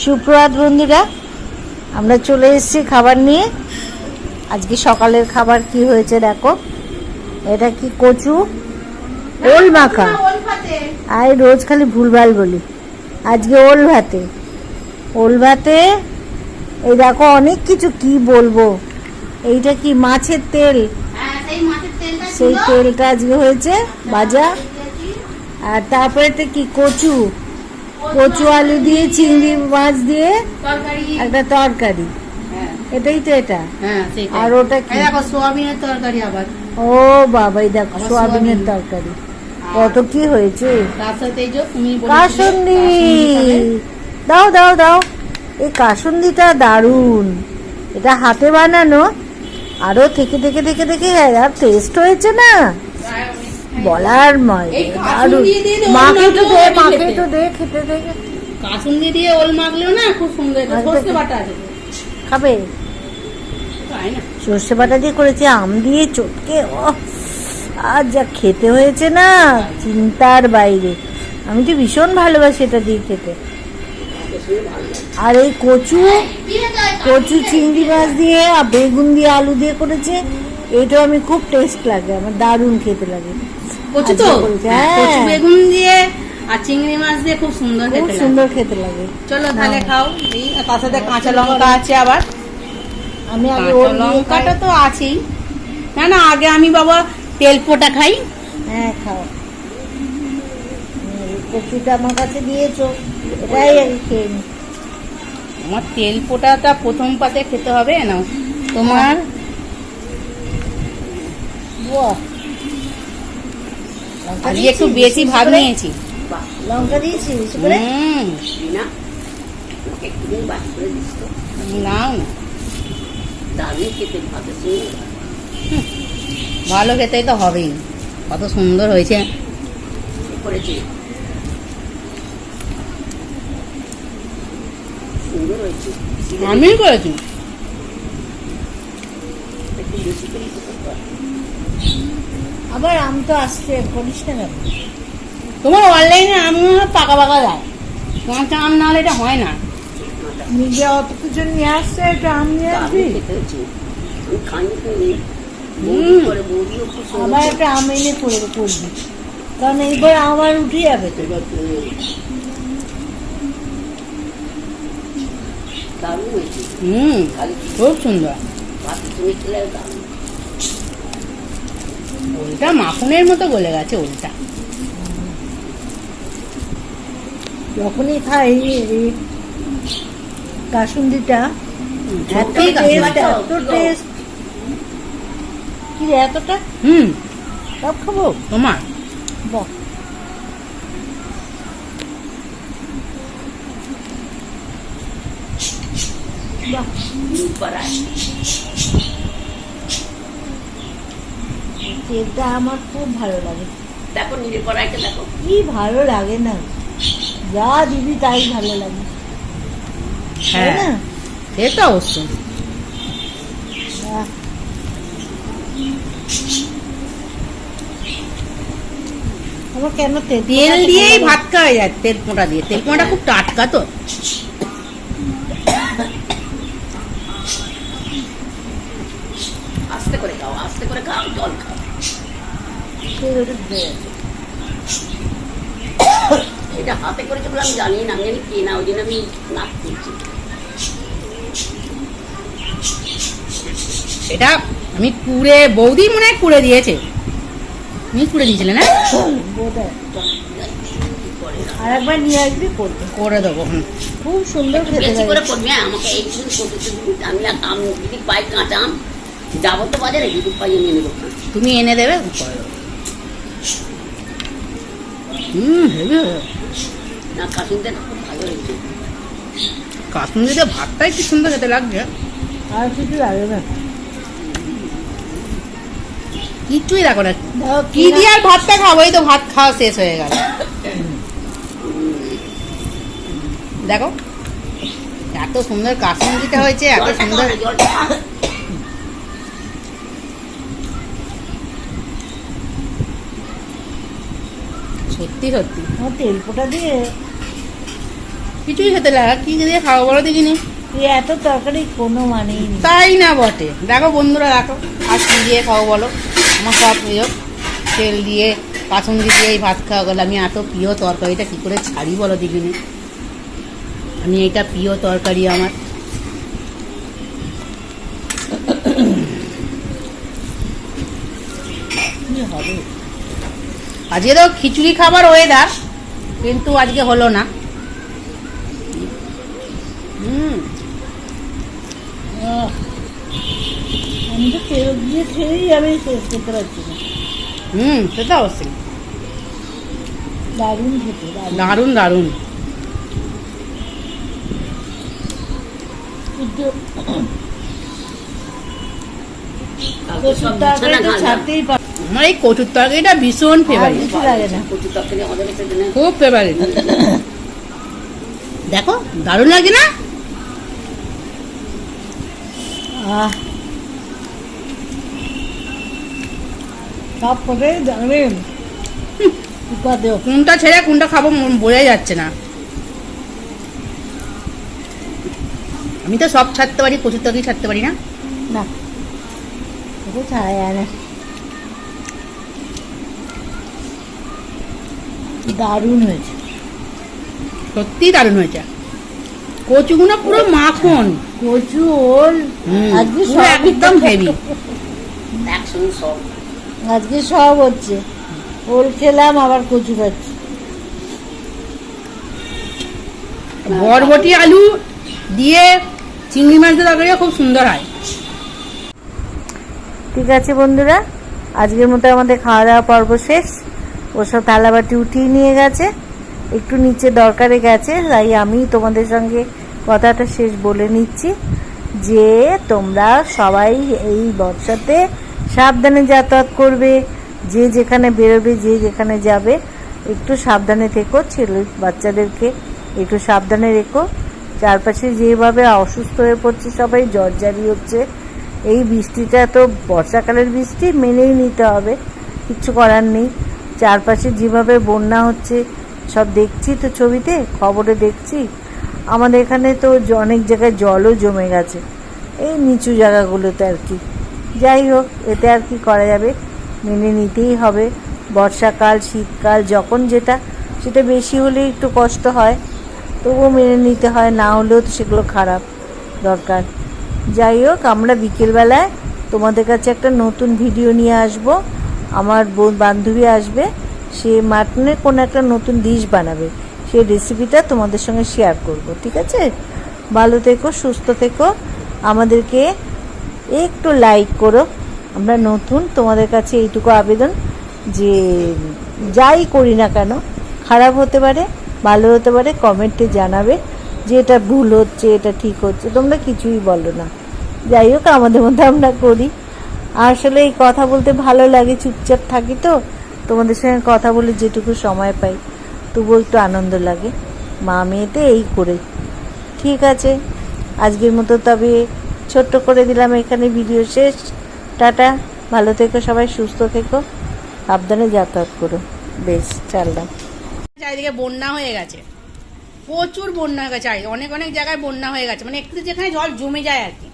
সুপ্রভাত বন্ধুরা, আমরা চলে এসেছি খাবার নিয়ে। আজকে সকালের খাবার কি হয়েছে দেখো। এটা কি কচু ওল মাখা, আর রোজ খালি ভুলভাল বলি। আজকে ওল ভাতে এই দেখো অনেক কিছু, কি বলবো। এইটা কি মাছের তেল, সেই তেলটা আজকে হয়েছে ভাজা। আর তারপরে কি কচু আলু দিয়ে চিংড়ি মাছ দিয়ে একটা তরকারি, এটাই তো এটা। আর ওটা কি সোয়াবিনের তরকারি আবার। ও বাবা, এই দেখো সোয়াবিনের তরকারি, কত কি হয়েছে। কাসুন্দি দাও দাও দাও, এই কাসুন্দিটা দারুন, এটা হাতে বানানো। আরো থেকে থেকে থেকে থেকে আর টেস্ট হয়েছে না বলার নয়। মাকে তো দে খেতে দে। কাসুন্দি দিয়ে ওল মাখলেও না খুব সুন্দর। সর্ষে বাটা আছে, খাবে? সর্ষে বাটা দিয়ে করেছে, আম দিয়ে চটকে, আর যা খেতে হয়েছে না চিন্তার বাইরে। আমি তো ভীষণ ভালোবাসি এটা দিয়ে খেতে। আর এই কচু চিংড়ি মাছ দিয়ে আর বেগুন দিয়ে আলু দিয়ে করেছে, এটা আমি খুব টেস্ট লাগে, আমার দারুণ খেতে লাগে। কচু তো কচু বেগুন দিয়ে আর চিংড়ি মাছ দিয়ে খুব সুন্দর খেতে লাগে। চলো তাহলে খাও। তার সাথে কাঁচা লঙ্কা আছে আবার। আমি আগে লঙ্কাটা তো আছেই। না আগে আমি বাবা তেল পোটা খাই। হ্যাঁ খাও, কচুটা আমার কাছে দিয়েছো, এটাই আগে খেয়ে নি। আমার তেল পোটাটা প্রথম পাতে খেতে হবে না তোমার। আজকে একটু বেশি ভাগ নিয়েছি। লঙ্কা দিয়েছি বেশি করে। ভালো খেতেই তো হবেই, কত সুন্দর হয়েছে। আমি করেছি। আবার আম তো আসছে, করিস না কেন? তোমার অনলাইনে আম পাকা যায়, কাঁচা আম না হলে এটা হয় না। নিজে অত কিছু নিয়ে আসছে, এটা আম নিয়ে আসবি। আবার একটা আম এনে করবি, কারণ এইবার আমার উঠে যাবে তো। খুব সুন্দর। ওলটা মাখনের মতো গলে গেছে। ওলটা যখনই খাই কাসুন্দিটা, এত টেস্ট কি এতটা। সব খাবো তোমার। বাহ, তেলটা আমার খুব ভালো লাগে। দেখো নিজের কড়াইটা দেখো কি ভালো লাগে না, যা দিবি তাই ভালো লাগে। হ্যাঁ এটা অবশ্যই। আমার কেন তেল দিয়েই ভাত খাওয়া যায়, তেল পোঁটা দিয়ে। তেল পোঁটা খুব টাটকা তো। আস্তে করে খাও, আস্তে করে খাও, জল খাও। এটা হাতে করেছে বলে আমি জানি না, আমি কে না, ওই জন্য আমি নাক করছি। এটা আমি কুড়ে, বৌদি মনে হয় কুড়ে দিয়েছে। তুমি কুড়ে দিয়েছিলে না? আর একবার নিয়ে আসবি, করে দেবো। খুব সুন্দর খেতে করে করবি। আমাকে এই আমি আম যদি পাই, কাঁচা আম যাবো তো বাজারে, যদি পাই এনে নেবো। তুমি এনে দেবে। না কাসুন্দিটা খুব ভালো হয়েছে। কাসুন্দিতে ভাতটাই কি সুন্দর খেতে লাগছে। আর কিছু লাগে না, কিচ্ছুই রাখো না। কি দিয়ে আর ভাতটা খাবো? এই তো ভাত খাওয়া শেষ হয়ে গেল। দেখো এত সুন্দর কাসুন্দিটা হয়েছে, এত সুন্দর। সত্যি তেল পোটা দিয়ে কিছুই খেতে লাগা, কি দিয়ে খাবো বলো দেখিনি। এই এত তরকারি কোনো মানেই নেই। তাই না বটে, দেখো বন্ধুরা দেখো আর কি দিয়ে খাবো বলো। আমার সব প্রিয় তেল দিয়ে কাসুন্দি দিয়ে এই ভাত খাওয়া গেল। আমি এত প্রিয় তরকারিটা কি করে ছাড়ি বলো দেখিনি। আমি এটা প্রিয় তরকারি আমার। কি হবে? আজকে তো খিচুড়ি খাবার ওয়েদার, কিন্তু আজকে হলো না। আমি তো তেল দিয়ে খেয়েই আমি শেষ করতে পারছি না। সেটা অবশ্যই দারুণ খেতে, দারুণ। দারুণ দারুণ। কিন্তু কচুর তরকারি তো ছাড়তেই পার- আমার এই কচুর তরকারিটা ভীষণ আর ফেভারিট, কিছু লাগে না। খুব ফেভারিট। দেখো দারুণ লাগে না? আহ, সব করে জানবেন দেও। কোনটা ছেড়ে কোনটা খাবো বোঝাই যাচ্ছে না। আমি তো সব ছাড়তে পারি, কচুর তরকারি ছাড়তে পারি না। না, ওকে ছাড়া যায় না। দারুণ হয়েছে, সত্যি দারুণ হয়েছে। কচুগুলো পুরো মাখন, কচু ওল। আজকে পুরো সব একদম হেভি। আজকে সব হচ্ছে, ওল খেলাম আবার কচু খাচ্ছি। বরবটি আলু দিয়ে চিংড়ি মাছ দিয়ে তরকারিও খুব সুন্দর হয়। ঠিক আছে বন্ধুরা, আজকের মতো আমাদের খাওয়া দাওয়া পর্ব শেষ। ওসব থালাবাটি উঠিয়ে নিয়ে গেছে, একটু নিচে দরকারে গেছে, তাই আমি তোমাদের সঙ্গে কথাটা শেষ বলে নিচ্ছি যে তোমরা সবাই এই বর্ষাতে সাবধানে যাতায়াত করবে। যে যেখানে বেরোবে, যে যেখানে যাবে, একটু সাবধানে থেকো। ছেলে বাচ্চাদেরকে একটু সাবধানে রেখো। চারপাশে যেভাবে অসুস্থ হয়ে পড়ছে সবাই, জ্বর জারি হচ্ছে। এই বৃষ্টিটা তো বর্ষাকালের বৃষ্টি, মেনেই নিতে হবে, কিচ্ছু করার নেই। চারপাশে যেভাবে বন্যা হচ্ছে সব দেখছি তো, ছবিতে খবরে দেখছি। আমাদের এখানে তো অনেক জায়গায় জলও জমে গেছে, এই নিচু জায়গাগুলোতে আর কি। যাই হোক, এতে আর কি করা যাবে, মেনে নিতেই হবে। বর্ষাকাল, শীতকাল, যখন যেটা সেটা বেশি হলে একটু কষ্ট হয়, তবুও মেনে নিতে হয়, না হলেও তো সেগুলো খারাপ দরকার। যাই হোক, আমরা বিকেলবেলায় তোমাদের কাছে একটা নতুন ভিডিও নিয়ে আসব। আমার বান্ধবী আসবে, সে মাটনের কোনো একটা নতুন ডিশ বানাবে, সেই রেসিপিটা তোমাদের সঙ্গে শেয়ার করব। ঠিক আছে? ভালো থেকো, সুস্থ থেকো। আমাদেরকে একটু লাইক করো, আমরা নতুন। তোমাদের কাছে এইটুকু আবেদন যে যাই করি না কেন, খারাপ হতে পারে, ভালো হতে পারে, কমেন্টে জানাবে যে এটা ভুল হচ্ছে, এটা ঠিক হচ্ছে। তোমরা কিছুই বলো না। যাই হোক, আমাদের মধ্যে আমরা করি। আসলে এই কথা বলতে ভালো লাগে, চুপচাপ থাকি তো, তোমাদের সঙ্গে কথা বলে যেটুকু সময় পাই তবুও একটু আনন্দ লাগে। মা মেয়েতে এই করে। ঠিক আছে, আজকের মতো তবে ছোট্ট করে দিলাম এখানে ভিডিও শেষ। টাটা, ভালো থেকো সবাই, সুস্থ থেকো, সাবধানে যাতায়াত করো। বেশ, চাললাম। চারিদিকে বন্যা হয়ে গেছে, প্রচুর বন্যা হয়ে গেছে। অনেক অনেক জায়গায় বন্যা হয়ে গেছে, মানে একটু যেখানে জল জমে যায় আর কি।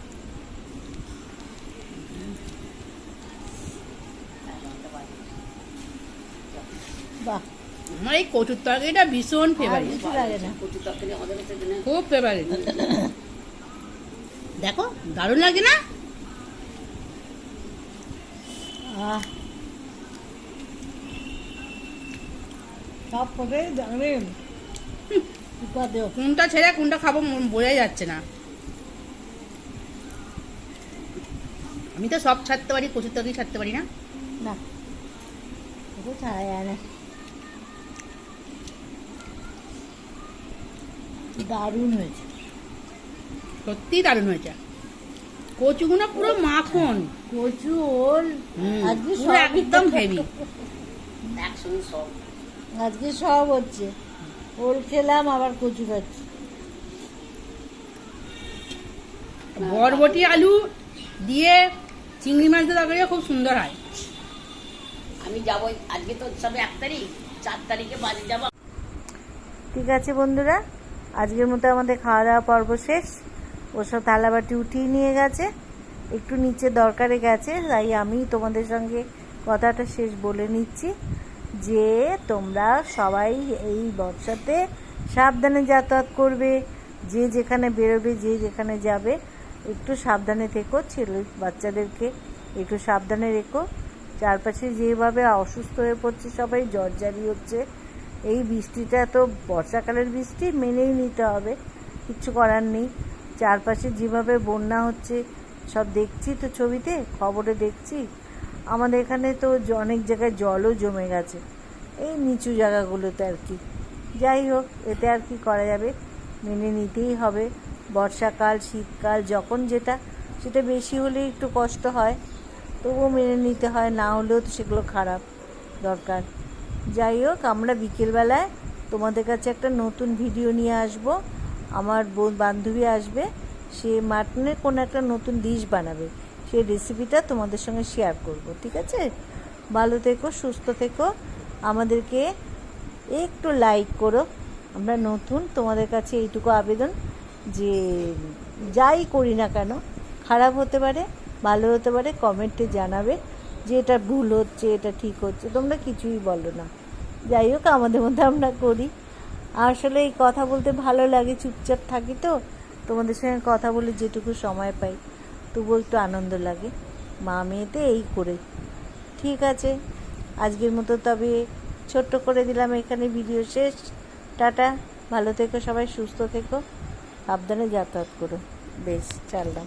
বাহ, আমার এই কচুর তরকারিটা ভীষণ ফেভারিট, কিছু লাগে না। খুব ফেভারিট। দেখো দারুণ লাগে না? আহ, সব করে জানবেন দেও। কোনটা ছেড়ে কোনটা খাবো বোঝাই যাচ্ছে না। আমি তো সব ছাড়তে পারি, কচুর তরকারি ছাড়তে পারি না। না, ওকে ছাড়া যায় না। দারুণ হয়েছে, সত্যি দারুণ হয়েছে। কচুগুলো পুরো মাখন, কচু ওল। আজকে পুরো একদম হেভি। আজকে সব হচ্ছে, ওল খেলাম আবার কচু খাচ্ছি। বরবটি আলু দিয়ে চিংড়ি মাছ দিয়ে তরকারিও খুব সুন্দর হয়। আমি যাবো আজকে তো সবে 1 তারিখ, 4 তারিখে বাড়ি যাবো। ঠিক আছে বন্ধুরা, আজকের মতো আমাদের খাওয়া দাওয়া পর্ব শেষ। ওসব থালাবাটি উঠিয়ে নিয়ে গেছে, একটু নিচে দরকারে গেছে, তাই আমি তোমাদের সঙ্গে কথাটা শেষ বলে নিচ্ছি যে তোমরা সবাই এই বর্ষাতে সাবধানে যাতায়াত করবে। যে যেখানে বেরোবে, যে যেখানে যাবে একটু সাবধানে থেকো। ছেলে বাচ্চাদেরকে একটু সাবধানে রেখো। চারপাশে যেভাবে অসুস্থ হয়ে পড়ছে সবাই, জ্বর জারি হচ্ছে, এই বৃষ্টিটা তো বর্ষাকালের বৃষ্টি, মেনেই নিতে হবে, কিচ্ছু করার নেই। চারপাশে যেভাবে বন্যা হচ্ছে সব দেখছি তো, ছবিতে খবরে দেখছি। আমাদের এখানে তো অনেক জায়গায় জলও জমে গেছে, এই নিচু জায়গাগুলোতে আর কি। যাই হোক, এতে আর কি করা যাবে, মেনে নিতেই হবে। বর্ষাকাল, শীতকাল, যখন যেটা সেটা বেশি হলে একটু কষ্ট হয়, তবুও মেনে নিতে হয়, না হলেও তো সেগুলো খারাপ দরকার। যাই হোক, আমরা বিকেলবেলায় তোমাদের কাছে একটা নতুন ভিডিও নিয়ে আসব। আমার বান্ধবী আসবে, সে মাটনের কোনো একটা নতুন ডিশ বানাবে, সেই রেসিপিটা তোমাদের সঙ্গে শেয়ার করব, ঠিক আছে? ভালো থেকো, সুস্থ থেকো, আমাদেরকে একটু লাইক করো। আমরা নতুন, তোমাদের কাছে এইটুকু আবেদন যে যাই করি না কেন, খারাপ হতে পারে, ভালো হতে পারে, কমেন্টে জানাবে যে এটা ভুল হচ্ছে, এটা ঠিক হচ্ছে। তোমরা কিছুই বলো না, যাই হোক, আমাদের মধ্যে আমরা করি। আসলে এই কথা বলতে ভালো লাগে, চুপচাপ থাকি তো, তোমাদের সঙ্গে কথা বলে যেটুকু সময় পাই তবুও একটু আনন্দ লাগে। মা মেয়েতে এই করে, ঠিক আছে? আজকের মতো তবে ছোট্ট করে দিলাম এখানে ভিডিও শেষ। টাটা, ভালো থেকো সবাই, সুস্থ থেকো, সাবধানে যাতায়াত করো। বেশ, চাললাম।